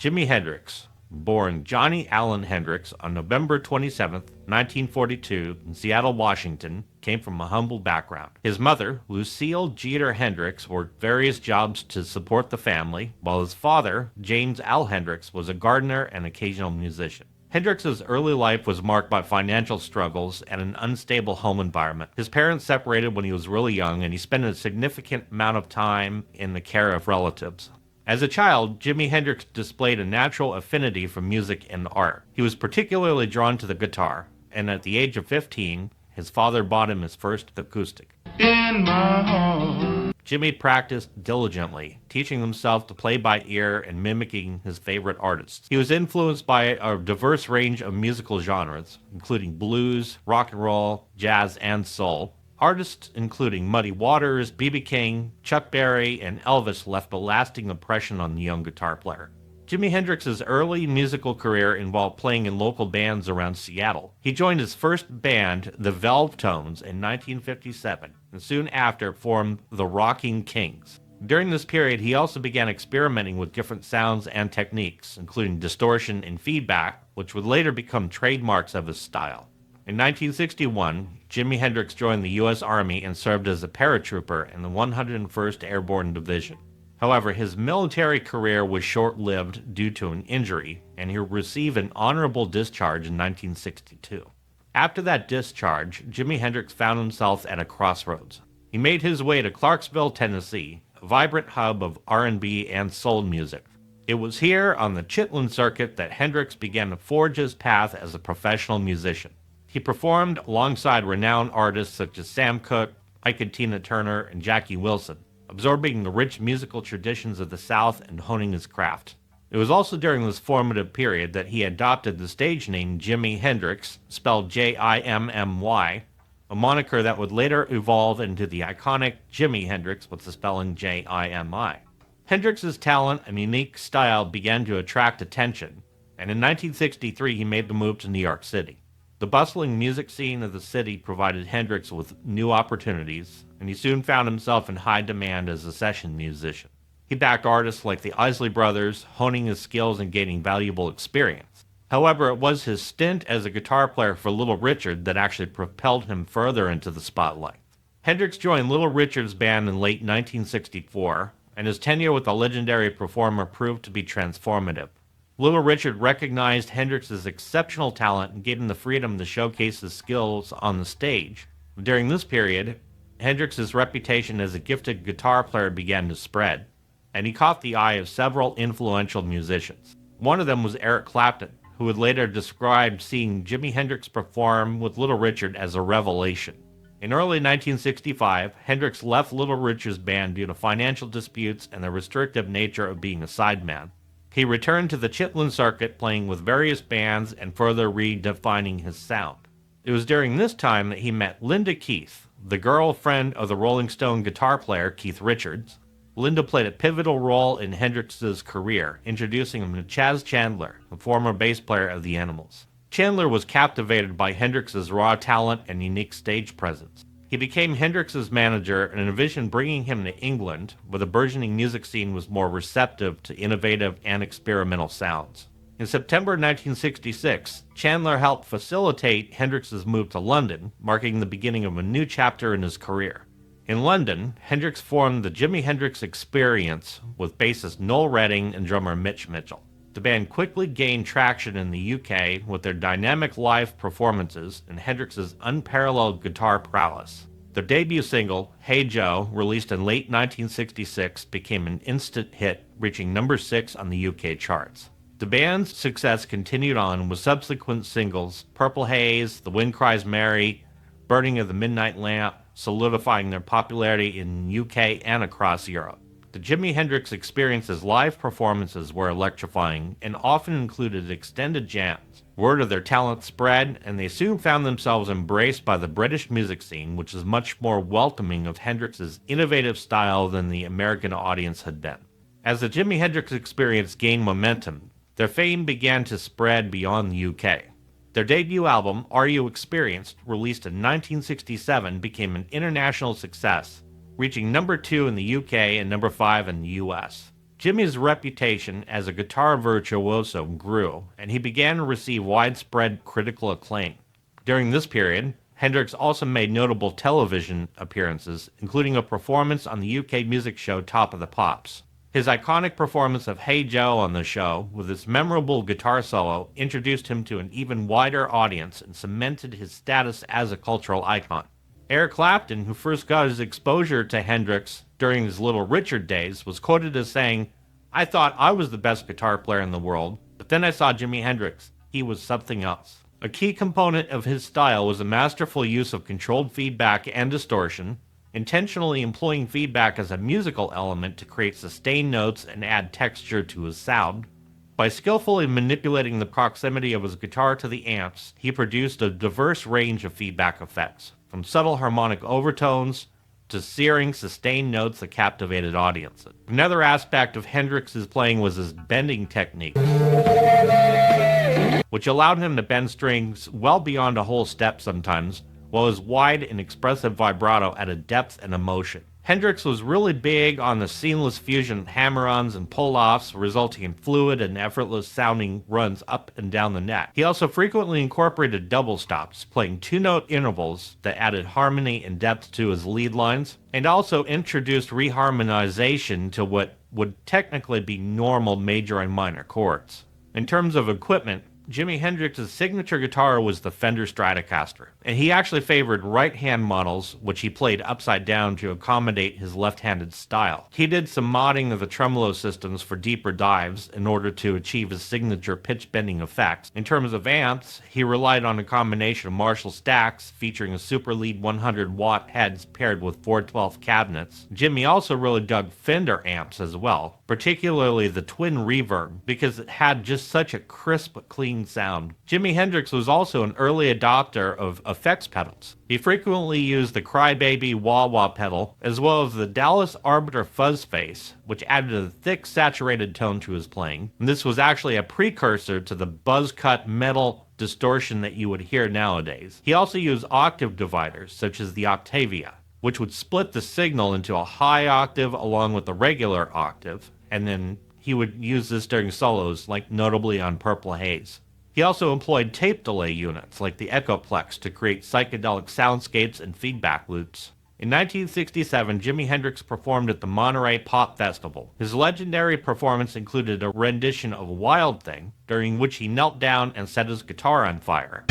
Jimi Hendrix, born Johnny Allen Hendrix on November 27, 1942, in Seattle, Washington, came from a humble background. His mother, Lucille Jeter Hendrix, worked various jobs to support the family, while his father, James Al Hendrix, was a gardener and occasional musician. Hendrix's early life was marked by financial struggles and an unstable home environment. His parents separated when he was really young, and he spent a significant amount of time in the care of relatives. As a child, Jimi Hendrix displayed a natural affinity for music and art. He was particularly drawn to the guitar, and at the age of 15, his father bought him his first acoustic. In my heart. Jimi practiced diligently, teaching himself to play by ear and mimicking his favorite artists. He was influenced by a diverse range of musical genres, including blues, rock and roll, jazz, and soul. Artists including Muddy Waters, B.B. King, Chuck Berry, and Elvis left a lasting impression on the young guitar player. Jimi Hendrix's early musical career involved playing in local bands around Seattle. He joined his first band, the Velvetones, in 1957, and soon after formed the Rocking Kings. During this period, he also began experimenting with different sounds and techniques, including distortion and feedback, which would later become trademarks of his style. In 1961, Jimi Hendrix joined the U.S. Army and served as a paratrooper in the 101st Airborne Division. However, his military career was short-lived due to an injury, and he received an honorable discharge in 1962. After that discharge, Jimi Hendrix found himself at a crossroads. He made his way to Clarksville, Tennessee, a vibrant hub of R&B and soul music. It was here on the Chitlin circuit that Hendrix began to forge his path as a professional musician. He performed alongside renowned artists such as Sam Cooke, Ike and Tina Turner, and Jackie Wilson, absorbing the rich musical traditions of the South and honing his craft. It was also during this formative period that he adopted the stage name Jimi Hendrix, spelled Jimmy, a moniker that would later evolve into the iconic Jimi Hendrix with the spelling Jimi. Hendrix's talent and unique style began to attract attention, and in 1963 he made the move to New York City. The bustling music scene of the city provided Hendrix with new opportunities, and he soon found himself in high demand as a session musician. He backed artists like the Isley Brothers, honing his skills and gaining valuable experience. However, it was his stint as a guitar player for Little Richard that actually propelled him further into the spotlight. Hendrix joined Little Richard's band in late 1964, and his tenure with the legendary performer proved to be transformative. Little Richard recognized Hendrix's exceptional talent and gave him the freedom to showcase his skills on the stage. During this period, Hendrix's reputation as a gifted guitar player began to spread, and he caught the eye of several influential musicians. One of them was Eric Clapton, who would later describe seeing Jimi Hendrix perform with Little Richard as a revelation. In early 1965, Hendrix left Little Richard's band due to financial disputes and the restrictive nature of being a sideman. He returned to the Chitlin circuit, playing with various bands and further redefining his sound. It was during this time that he met Linda Keith, the girlfriend of the Rolling Stone guitar player Keith Richards. Linda played a pivotal role in Hendrix's career, introducing him to Chas Chandler, the former bass player of the Animals. Chandler was captivated by Hendrix's raw talent and unique stage presence. He became Hendrix's manager and envisioned bringing him to England, where the burgeoning music scene was more receptive to innovative and experimental sounds. In September 1966, Chandler helped facilitate Hendrix's move to London, marking the beginning of a new chapter in his career. In London, Hendrix formed the Jimi Hendrix Experience with bassist Noel Redding and drummer Mitch Mitchell. The band quickly gained traction in the UK with their dynamic live performances and Hendrix's unparalleled guitar prowess. Their debut single, Hey Joe, released in late 1966, became an instant hit, reaching number 6 on the UK charts. The band's success continued on with subsequent singles, Purple Haze, The Wind Cries Mary, Burning of the Midnight Lamp, solidifying their popularity in the UK and across Europe. The Jimi Hendrix Experience's live performances were electrifying and often included extended jams. Word of their talent spread, and they soon found themselves embraced by the British music scene, which is much more welcoming of Hendrix's innovative style than the American audience had been. As the Jimi Hendrix Experience gained momentum, their fame began to spread beyond the UK. Their debut album, Are You Experienced, released in 1967, became an international success, reaching number 2 in the UK and number 5 in the US. Jimmy's reputation as a guitar virtuoso grew, and he began to receive widespread critical acclaim. During this period, Hendrix also made notable television appearances, including a performance on the UK music show Top of the Pops. His iconic performance of Hey Joe on the show, with its memorable guitar solo, introduced him to an even wider audience and cemented his status as a cultural icon. Eric Clapton, who first got his exposure to Hendrix during his Little Richard days, was quoted as saying, "I thought I was the best guitar player in the world, but then I saw Jimi Hendrix. He was something else." A key component of his style was a masterful use of controlled feedback and distortion, intentionally employing feedback as a musical element to create sustained notes and add texture to his sound. By skillfully manipulating the proximity of his guitar to the amps, he produced a diverse range of feedback effects, from subtle harmonic overtones to searing, sustained notes that captivated audiences. Another aspect of Hendrix's playing was his bending technique, which allowed him to bend strings well beyond a whole step sometimes, while his wide and expressive vibrato added depth and emotion. Hendrix was really big on the seamless fusion of hammer-ons and pull-offs, resulting in fluid and effortless sounding runs up and down the neck. He also frequently incorporated double stops, playing two-note intervals that added harmony and depth to his lead lines, and also introduced reharmonization to what would technically be normal major and minor chords. In terms of equipment, Jimi Hendrix's signature guitar was the Fender Stratocaster, and he actually favored right-hand models, which he played upside down to accommodate his left-handed style. He did some modding of the tremolo systems for deeper dives in order to achieve his signature pitch-bending effects. In terms of amps, he relied on a combination of Marshall stacks featuring a super lead 100-watt heads paired with 412 cabinets. Jimi also really dug Fender amps as well, particularly the twin reverb, because it had just such a crisp, clean sound. Jimi Hendrix was also an early adopter of effects pedals. He frequently used the Crybaby wah-wah pedal, as well as the Dallas Arbiter fuzz face, which added a thick, saturated tone to his playing. And this was actually a precursor to the buzz-cut metal distortion that you would hear nowadays. He also used octave dividers, such as the Octavia, which would split the signal into a high octave along with the regular octave, and then he would use this during solos, like notably on Purple Haze. He also employed tape delay units, like the Echoplex, to create psychedelic soundscapes and feedback loops. In 1967, Jimi Hendrix performed at the Monterey Pop Festival. His legendary performance included a rendition of Wild Thing, during which he knelt down and set his guitar on fire.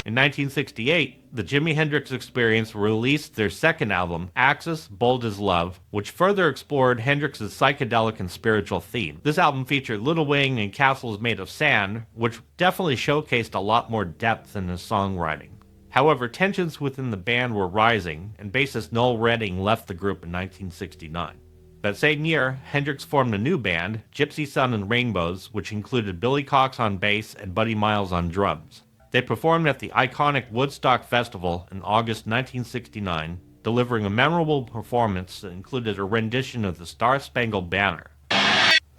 In 1968, the Jimi Hendrix Experience released their second album, Axis, Bold as Love, which further explored Hendrix's psychedelic and spiritual theme. This album featured Little Wing and Castles Made of Sand, which definitely showcased a lot more depth in his songwriting. However, tensions within the band were rising, and bassist Noel Redding left the group in 1969. That same year, Hendrix formed a new band, Gypsy Sun and Rainbows, which included Billy Cox on bass and Buddy Miles on drums. They performed at the iconic Woodstock Festival in August 1969, delivering a memorable performance that included a rendition of the Star-Spangled Banner.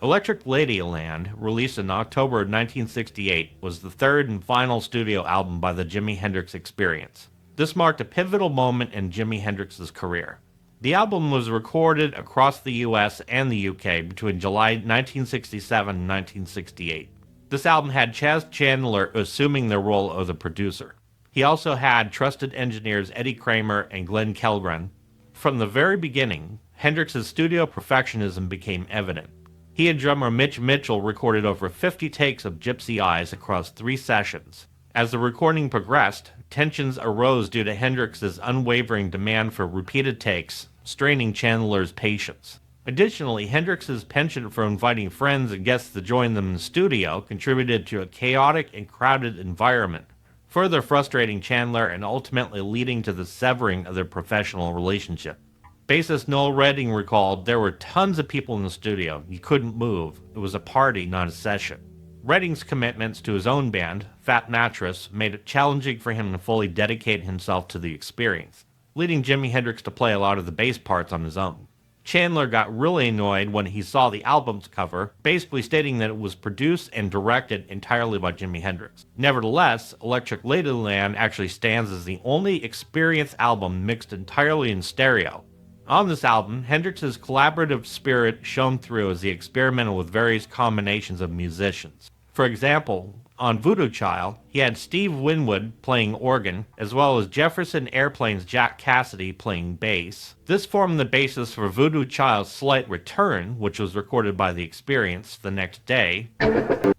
Electric Ladyland, released in October 1968, was the third and final studio album by the Jimi Hendrix Experience. This marked a pivotal moment in Jimi Hendrix's career. The album was recorded across the US and the UK between July 1967 and 1968. This album had Chas Chandler assuming the role of the producer. He also had trusted engineers Eddie Kramer and Glenn Kellgren. From the very beginning, Hendrix's studio perfectionism became evident. He and drummer Mitch Mitchell recorded over 50 takes of Gypsy Eyes across 3 sessions. As the recording progressed, tensions arose due to Hendrix's unwavering demand for repeated takes, straining Chandler's patience. Additionally, Hendrix's penchant for inviting friends and guests to join them in the studio contributed to a chaotic and crowded environment, further frustrating Chandler and ultimately leading to the severing of their professional relationship. Bassist Noel Redding recalled, "There were tons of people in the studio. You couldn't move. It was a party, not a session." Redding's commitments to his own band, Fat Mattress, made it challenging for him to fully dedicate himself to the experience, leading Jimi Hendrix to play a lot of the bass parts on his own. Chandler got really annoyed when he saw the album's cover, basically stating that it was produced and directed entirely by Jimi Hendrix. Nevertheless, Electric Ladyland actually stands as the only Experience album mixed entirely in stereo. On this album, Hendrix's collaborative spirit shone through as he experimented with various combinations of musicians. For example, on Voodoo Child, he had Steve Winwood playing organ, as well as Jefferson Airplane's Jack Cassidy playing bass. This formed the basis for Voodoo Child's Slight Return, which was recorded by The Experience the next day.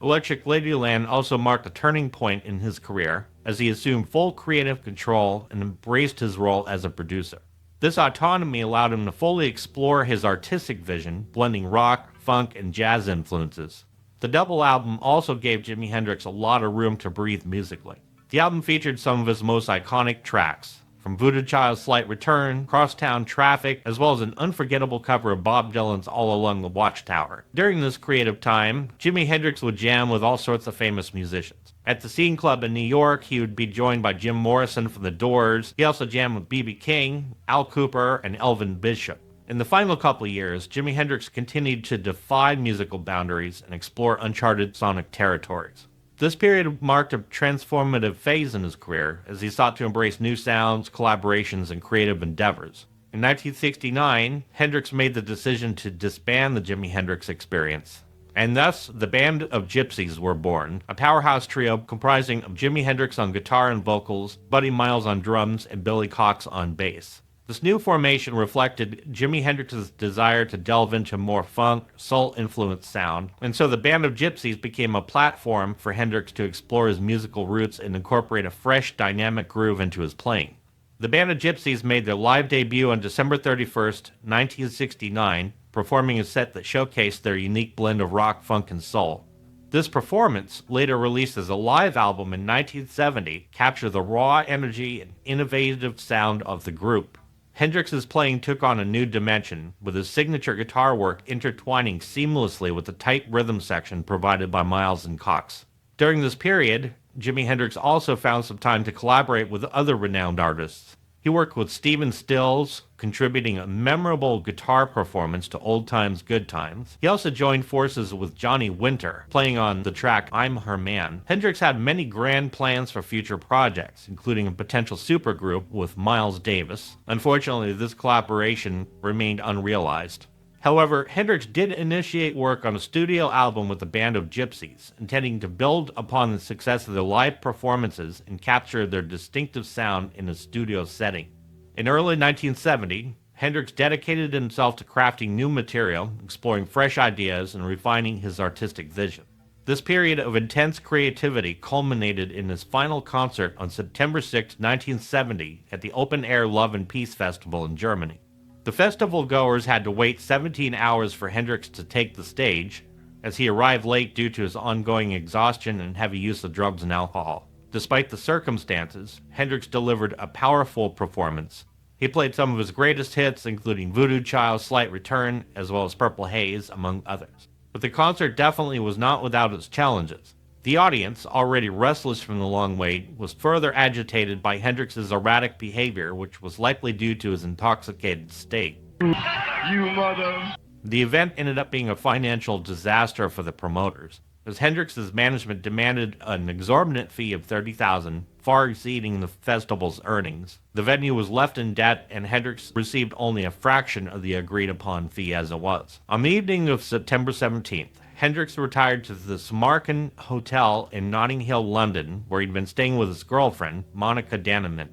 Electric Ladyland also marked a turning point in his career, as he assumed full creative control and embraced his role as a producer. This autonomy allowed him to fully explore his artistic vision, blending rock, funk, and jazz influences. The double album also gave Jimi Hendrix a lot of room to breathe musically. The album featured some of his most iconic tracks, from Voodoo Child's Slight Return, Crosstown Traffic, as well as an unforgettable cover of Bob Dylan's All Along the Watchtower. During this creative time, Jimi Hendrix would jam with all sorts of famous musicians. At the Scene Club in New York, he would be joined by Jim Morrison from The Doors. He also jammed with B.B. King, Al Kooper, and Elvin Bishop. In the final couple of years, Jimi Hendrix continued to defy musical boundaries and explore uncharted sonic territories. This period marked a transformative phase in his career as he sought to embrace new sounds, collaborations, and creative endeavors. In 1969, Hendrix made the decision to disband the Jimi Hendrix Experience, and thus the Band of Gypsys were born, a powerhouse trio comprising of Jimi Hendrix on guitar and vocals, Buddy Miles on drums, and Billy Cox on bass. This new formation reflected Jimi Hendrix's desire to delve into more funk, soul-influenced sound, and so the Band of Gypsys became a platform for Hendrix to explore his musical roots and incorporate a fresh, dynamic groove into his playing. The Band of Gypsys made their live debut on December 31st, 1969, performing a set that showcased their unique blend of rock, funk, and soul. This performance, later released as a live album in 1970, captured the raw energy and innovative sound of the group. Hendrix's playing took on a new dimension, with his signature guitar work intertwining seamlessly with the tight rhythm section provided by Miles and Cox. During this period, Jimi Hendrix also found some time to collaborate with other renowned artists. He worked with Stephen Stills, contributing a memorable guitar performance to Old Times, Good Times. He also joined forces with Johnny Winter, playing on the track I'm Her Man. Hendrix had many grand plans for future projects, including a potential supergroup with Miles Davis. Unfortunately, this collaboration remained unrealized. However, Hendrix did initiate work on a studio album with the Band of Gypsys, intending to build upon the success of their live performances and capture their distinctive sound in a studio setting. In early 1970, Hendrix dedicated himself to crafting new material, exploring fresh ideas, and refining his artistic vision. This period of intense creativity culminated in his final concert on September 6, 1970, at the Open Air Love and Peace Festival in Germany. The festival goers had to wait 17 hours for Hendrix to take the stage, as he arrived late due to his ongoing exhaustion and heavy use of drugs and alcohol. Despite the circumstances, Hendrix delivered a powerful performance. He played some of his greatest hits, including Voodoo Child, Slight Return, as well as Purple Haze, among others. But the concert definitely was not without its challenges. The audience, already restless from the long wait, was further agitated by Hendrix's erratic behavior, which was likely due to his intoxicated state. You mother! The event ended up being a financial disaster for the promoters, as Hendrix's management demanded an exorbitant fee of $30,000, far exceeding the festival's earnings. The venue was left in debt, and Hendrix received only a fraction of the agreed-upon fee as it was. On the evening of September 17th, Hendrix retired to the Smarken Hotel in Notting Hill, London, where he'd been staying with his girlfriend, Monica Dannemann.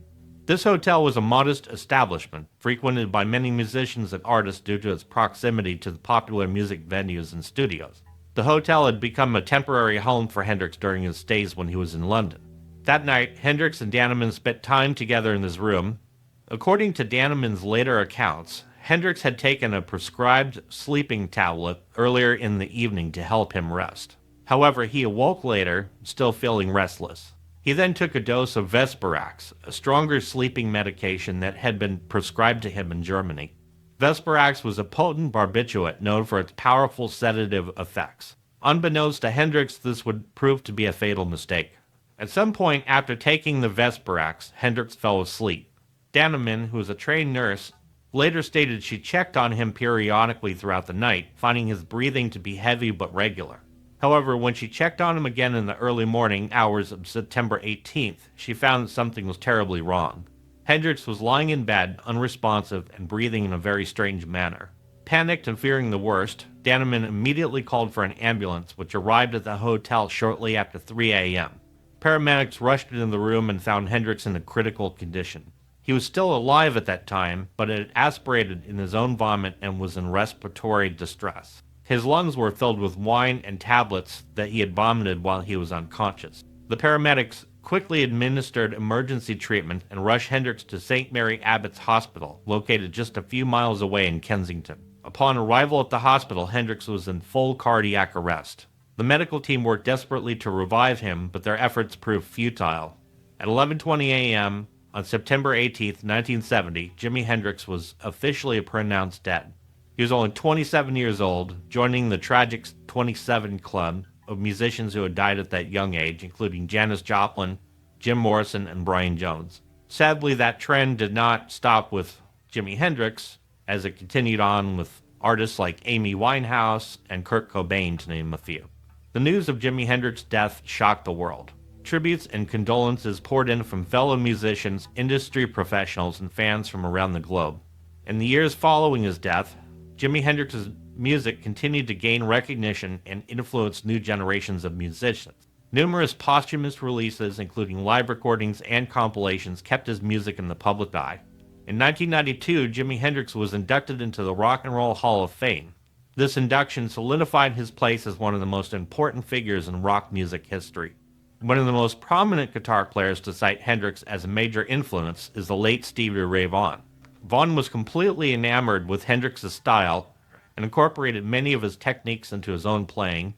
This hotel was a modest establishment, frequented by many musicians and artists due to its proximity to the popular music venues and studios. The hotel had become a temporary home for Hendrix during his stays when he was in London. That night, Hendrix and Dannemann spent time together in his room. According to Dannemann's later accounts, Hendrix had taken a prescribed sleeping tablet earlier in the evening to help him rest. However, he awoke later, still feeling restless. He then took a dose of Vesparax, a stronger sleeping medication that had been prescribed to him in Germany. Vesparax was a potent barbiturate known for its powerful sedative effects. Unbeknownst to Hendrix, this would prove to be a fatal mistake. At some point after taking the Vesparax, Hendrix fell asleep. Dannemann, who was a trained nurse, later stated she checked on him periodically throughout the night, finding his breathing to be heavy but regular. However, when she checked on him again in the early morning hours of September 18th, she found that something was terribly wrong. Hendrix was lying in bed, unresponsive, and breathing in a very strange manner. Panicked and fearing the worst, Daneman immediately called for an ambulance, which arrived at the hotel shortly after 3 a.m. Paramedics rushed into the room and found Hendrix in a critical condition. He was still alive at that time, but had aspirated in his own vomit and was in respiratory distress. His lungs were filled with wine and tablets that he had vomited while he was unconscious. The paramedics quickly administered emergency treatment and rushed Hendrix to St. Mary Abbott's Hospital, located just a few miles away in Kensington. Upon arrival at the hospital, Hendrix was in full cardiac arrest. The medical team worked desperately to revive him, but their efforts proved futile. At 11:20 a.m. on September 18, 1970, Jimi Hendrix was officially pronounced dead. He was only 27 years old, joining the tragic 27 club of musicians who had died at that young age, including Janis Joplin, Jim Morrison, and Brian Jones. Sadly, that trend did not stop with Jimi Hendrix, as it continued on with artists like Amy Winehouse and Kurt Cobain, to name a few. The news of Jimi Hendrix's death shocked the world. Tributes and condolences poured in from fellow musicians, industry professionals, and fans from around the globe. In the years following his death, Jimi Hendrix's music continued to gain recognition and influence new generations of musicians. Numerous posthumous releases, including live recordings and compilations, kept his music in the public eye. In 1992, Jimi Hendrix was inducted into the Rock and Roll Hall of Fame. This induction solidified his place as one of the most important figures in rock music history. One of the most prominent guitar players to cite Hendrix as a major influence is the late Stevie Ray Vaughan. Vaughan was completely enamored with Hendrix's style and incorporated many of his techniques into his own playing,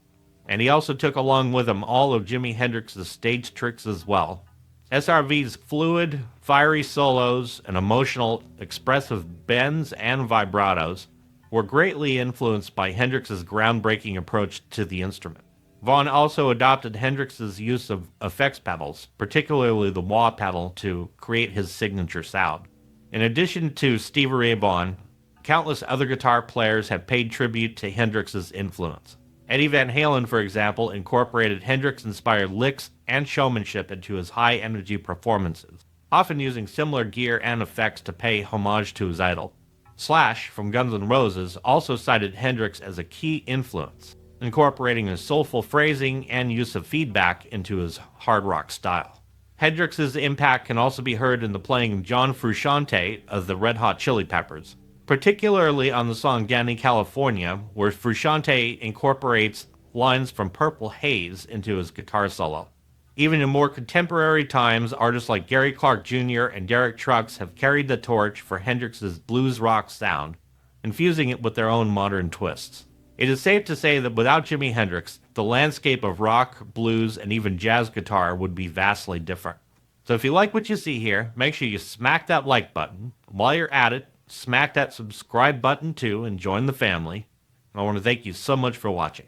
and he also took along with him all of Jimi Hendrix's stage tricks as well. SRV's fluid, fiery solos and emotional, expressive bends and vibratos were greatly influenced by Hendrix's groundbreaking approach to the instrument. Vaughan also adopted Hendrix's use of effects pedals, particularly the wah pedal, to create his signature sound. In addition to Stevie Ray Vaughan, countless other guitar players have paid tribute to Hendrix's influence. Eddie Van Halen, for example, incorporated Hendrix-inspired licks and showmanship into his high-energy performances, often using similar gear and effects to pay homage to his idol. Slash, from Guns N' Roses, also cited Hendrix as a key influence, incorporating his soulful phrasing and use of feedback into his hard rock style. Hendrix's impact can also be heard in the playing of John Frusciante of the Red Hot Chili Peppers, particularly on the song Danny California, where Frusciante incorporates lines from Purple Haze into his guitar solo. Even in more contemporary times, artists like Gary Clark Jr. and Derek Trucks have carried the torch for Hendrix's blues rock sound, infusing it with their own modern twists. It is safe to say that without Jimi Hendrix, the landscape of rock, blues, and even jazz guitar would be vastly different. So if you like what you see here, make sure you smack that like button. While you're at it, smack that subscribe button too and join the family. I want to thank you so much for watching.